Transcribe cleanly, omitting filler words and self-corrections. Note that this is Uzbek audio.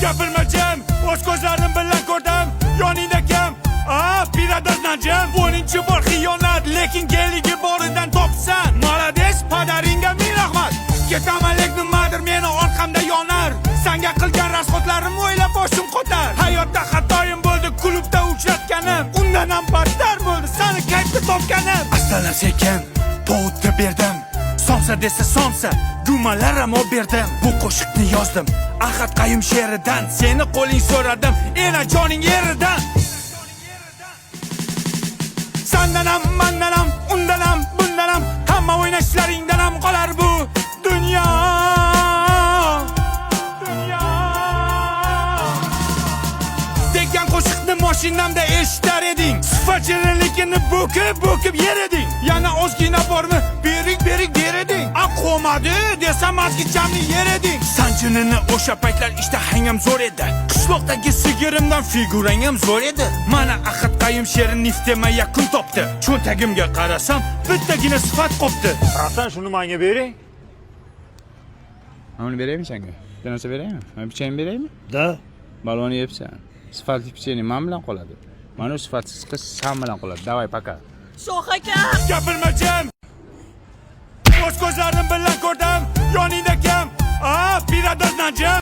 Gapirmachim, o'z ko'zlarim bilan ko'rdim. Yoningda kim? Pirador najim. 10-chi bor xiyonat, lekin geligi boridan topsan. Молодец, padaringga ming rahmat. Ketaman lek nimadir meni orqamda yonar. Senga qilgan rasxotlarim o'ylab boshim qotar. Hayotda xatoyim bo'ldi, klubda uchratganim. Undan ham battar bo'ldi, seni kayfda topganim. Astalar sekin, povutga berdim. Somsa desa somsa, gumalar ham berdim. Bu qo'shiqni yozdim Ahad Qayum she'ridan. Seni qo'ling so'radim, ena joning yeridan. Sendan ham, mendan ham, undan ham, bundan ham, hamma o'ynashlaringdan ham qolar bu dunyo. Degan qo'shiqni mashinamda eshitar eding. Sifatchilikni bo'kib yer eding. Yana ozgina bormi? Bering der eding. Qo'madi desam azgichamni yer eding. Sanjinini o'sha paytlar ishtahang zo'r edi. Qishloqdagi sigirimdan figurang ham zo'r edi. Mana Ahad Qayum she'ri niftema yakun topdi. Cho'ntagimga qarasam, bittagina sifat qopti. Hasan shuni menga bering. Mana beraymi senga? Bir narsa beraymi? Men pichayni beraymi? Da. Balonni yebsan. Sifatli pichayni men bilan qoladi. Mana sifatsiz qiz sen bilan qoladi. Davay paka. Shoh aka. Gapirmachim. O'z ko'zlarim bilan ko'rdim. Yoningda kim? Pirador najim.